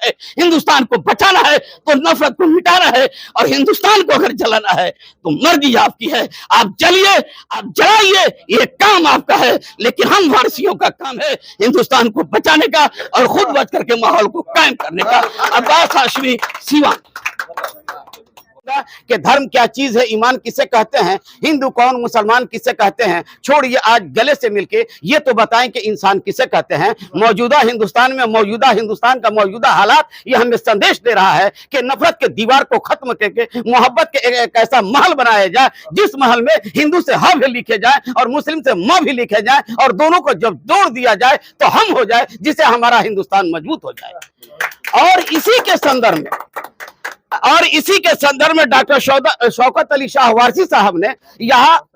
है, हिंदुस्तान को बचाना है तो नफरत को मिटाना है, और हिंदुस्तान को अगर जलाना है तो मर्जी आपकी है। आप जलिए, आप जलाइए, ये काम आपका है, लेकिन हम वारसियों का काम है हिंदुस्तान को बचाने का और खुद बच करके माहौल को कायम करने का। अब्बास हाशमी, सीवान। कि धर्म क्या चीज है, ईमान किसे कहते हैं, हिंदू कौन, मुसलमान किसे कहते हैं, छोड़िए आज गले से मिलके ये तो बताएं कि इंसान किसे कहते हैं। मौजूदा हिंदुस्तान में, मौजूदा हिंदुस्तान का मौजूदा हालात ये हमें संदेश दे रहा है कि नफरत के दीवार को खत्म करके मोहब्बत के एक ऐसा महल बनाया जाए जिस महल में हिंदू से ह भी लिखे जाए और मुस्लिम से म भी लिखे जाए, और दोनों को जब जोड़ दिया जाए तो हम हो जाए, जिससे हमारा हिंदुस्तान मजबूत हो जाए। और इसी के संदर्भ में डॉक्टर शौकत अली शाह वारसी साहब ने, यहाँ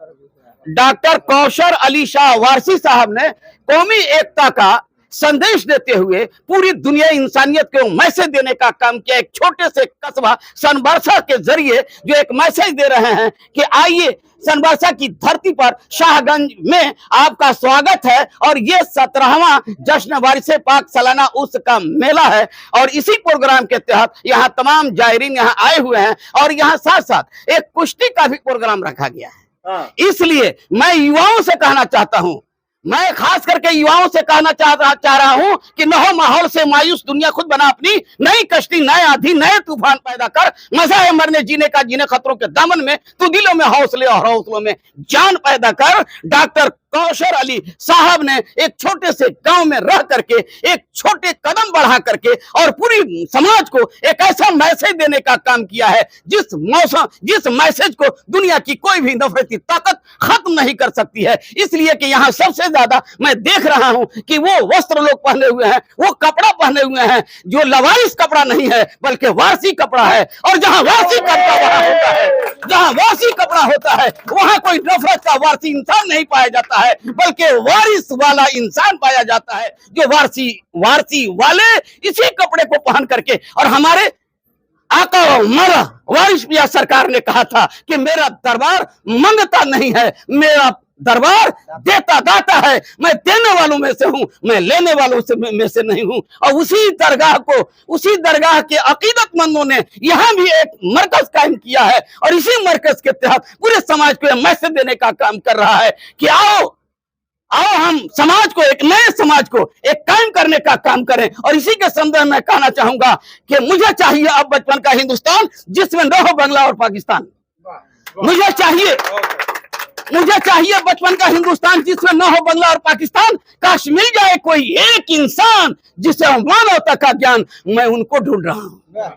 डॉक्टर कौशर अली शाह वारसी साहब ने कौमी एकता का संदेश देते हुए पूरी दुनिया इंसानियत को मैसेज देने का काम किया। एक छोटे से कस्बा सनबरसा के जरिए जो एक मैसेज दे रहे हैं कि आइए, सनबरसा की धरती पर शाहगंज में आपका स्वागत है, और ये 17वां जश्न वारिसे पाक सालाना उर्स का मेला है। और इसी प्रोग्राम के तहत यहाँ तमाम जायरीन यहाँ आए हुए हैं, और यहाँ साथ साथ एक कुश्ती का भी प्रोग्राम रखा गया है। इसलिए मैं युवाओं से कहना चाहता हूं, मैं खास करके युवाओं से कहना चाह रहा हूं कि न हो माहौल से मायूस, दुनिया खुद बना अपनी नई कश्ती, नए आंधी, नए तूफान पैदा कर, मजा है मरने जीने का, जीने खतरों के दामन में, तू दिलों में हौसले और हौसलों में जान पैदा कर। डॉक्टर कौशर अली साहब ने एक छोटे से गांव में रह करके एक छोटे कदम बढ़ा करके और पूरी समाज को एक ऐसा मैसेज देने का काम किया है जिस मैसेज को दुनिया की कोई भी नफरती ताकत खत्म नहीं कर सकती है। इसलिए कि यहाँ सबसे ज्यादा मैं देख रहा हूं कि वो वस्त्र लोग पहने हुए हैं, वो कपड़ा पहने हुए हैं जो लवारिस कपड़ा नहीं है बल्कि वारसी कपड़ा है। और जहां वारसी कपड़ा वहां होता है, जहां वारसी कपड़ा होता है वहां कोई नफरत का वारसी इंसान नहीं पाया जाता है, बल्कि वारिस वाला इंसान पाया जाता है, जो वारसी वाले इसी कपड़े को पहन करके। और हमारे आका हमारा वारिस पिया सरकार ने कहा था कि मेरा दरबार मंगता नहीं है, मेरा दरबार देता दाता है, मैं देने वालों में से हूं, मैं लेने वालों में से नहीं हूं। और उसी दरगाह के अकीदतमंदों ने यहां भी एक मरकज कायम किया है, और इसी मरकज के तहत पूरे समाज को मैसेज देने का काम कर रहा है कि आओ हम समाज को, एक नए समाज को एक कायम करने का काम करें। और इसी के संदर्भ में कहना चाहूंगा कि मुझे चाहिए अब बचपन का हिंदुस्तान जिसमें न हो बांग्ला और पाकिस्तान। मुझे चाहिए बचपन का हिंदुस्तान जिसमें न हो बांग्ला और पाकिस्तान। काश मिल जाए कोई एक इंसान जिसे मानवता का ज्ञान, मैं उनको ढूंढ रहा हूं।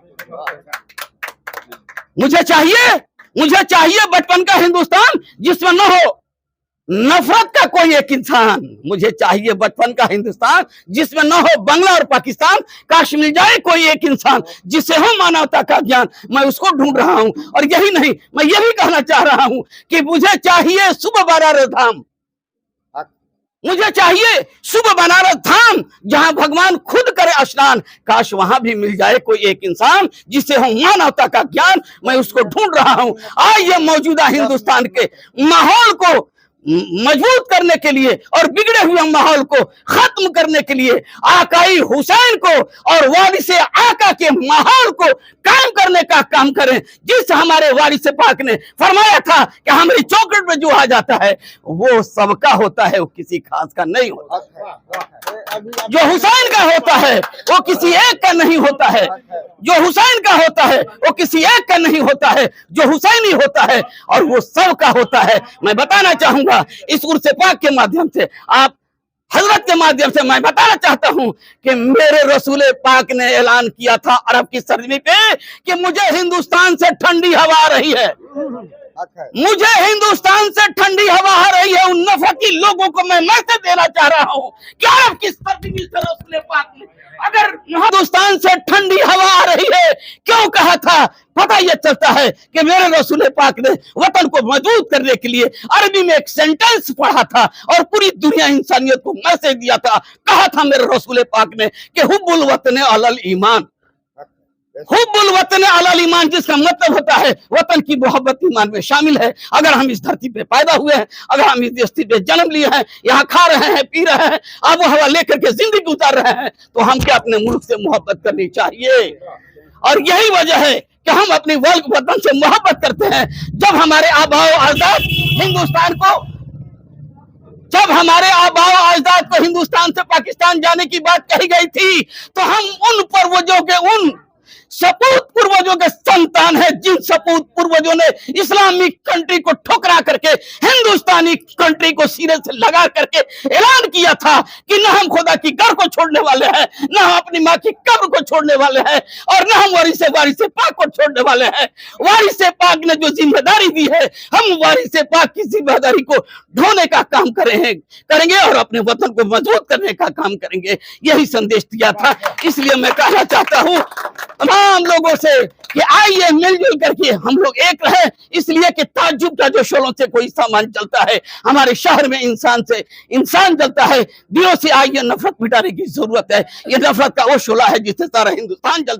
मुझे चाहिए बचपन का हिंदुस्तान जिसमें न हो नफरत का कोई एक इंसान। मुझे चाहिए बचपन का हिंदुस्तान जिसमें न हो बांग्ला और पाकिस्तान। काश मिल जाए कोई एक इंसान जिसे हो मानवता का ज्ञान, मैं उसको ढूंढ रहा हूं। और यही नहीं, मैं यही कहना चाह रहा हूं कि मुझे चाहिए सुबह बनारस धाम, मुझे चाहिए सुबह बनारस धाम जहां भगवान खुद करे स्नान। काश वहां भी मिल जाए कोई एक इंसान जिसे हो मानवता का ज्ञान, मैं उसको ढूंढ रहा हूं। आइए मौजूदा हिंदुस्तान के माहौल को मजबूत करने के लिए और बिगड़े हुए माहौल को खत्म करने के लिए आकाई हुसैन को और वारिसे आका के माहौल को कायम करने का काम करें। जिस हमारे वारिसे पाक ने फरमाया था कि हमारी चौखट में जो आ जाता है वो सबका होता है, वो किसी खास का नहीं होता। जो हुसैन का होता है वो किसी एक का नहीं होता है, जो हुसैन का होता है वो किसी एक का नहीं होता है, जो हुसैनी होता है और वो सबका होता है। मैं बताना चाहूंगा इस उर्स पाक के माध्यम से, आप हजरत के माध्यम से मैं बताना चाहता हूं कि मेरे रसूल पाक ने ऐलान किया था अरब की सरजमी पे कि मुझे हिंदुस्तान से ठंडी हवा आ रही है, मुझे हिंदुस्तान से ठंडी हवा आ रही है। उन नफरती लोगों को मैं मैसेज देना चाह रहा हूं कि अरब की सरजमी से रसूल पाक ने अगर हिंदुस्तान से ठंडी हवा आ रही है, क्यों कहा था? पता यह चलता है कि मेरे रसूल पाक ने वतन को मजबूत करने के लिए अरबी में एक सेंटेंस पढ़ा था और पूरी दुनिया इंसानियत को मैसेज दिया था। कहा था मेरे रसूल पाक ने कि हुब्बुल वतन अलल ईमान, हुब्बुल वतन अलल ईमान, जिसका मतलब होता है वतन की मोहब्बत ईमान में शामिल है। अगर हम इस धरती पे पैदा हुए हैं, अगर हम इस धरती पे जन्म लिए हैं, यहाँ खा रहे हैं, पी रहे हैं, आबो हवा लेकर के जिंदगी गुजार रहे हैं, तो हम क्या अपने मुल्क से मोहब्बत करनी चाहिए। और यही वजह है कि हम अपनी वतन से मोहब्बत करते हैं। जब हमारे आबाओ अजदाद हिंदुस्तान को जब हमारे आबाओ अजदाद को हिंदुस्तान से पाकिस्तान जाने की बात कही गई थी, तो हम उन पूर्वजों के, उन सपूत पूर्वजों के संतान है, जिन सपूत पूर्वजों ने इस्लामिक कंट्री को ठुकरा करके हिंदुस्तानी कंट्री को सिरे से लगा करके ऐलान किया था कि न हम खुदा की घर को छोड़ने वाले हैं, न हम अपनी माँ की कब्र को छोड़ने वाले हैं, और न हम वारिस पाक को छोड़ने वाले हैं। वारिस पाक ने जो जिम्मेदारी दी है, हम वारिस पाक की जिम्मेदारी को ढोने का काम करेंगे और अपने वतन को मजबूत करने का काम करेंगे। यही संदेश दिया था। इसलिए मैं कहना चाहता हूँ तमाम लोगों से कि आइए मिलजुल करके हम लोग एक रहे, इसलिए कि ताज्जुब का जो शोलों से कोई सामान चलता है, हमारे शहर में इंसान से इंसान जलता है। दिलों से आइए नफरत मिटाने की जरूरत है। ये नफरत का वो शोला है जिससे सारा हिंदुस्तान जलता है।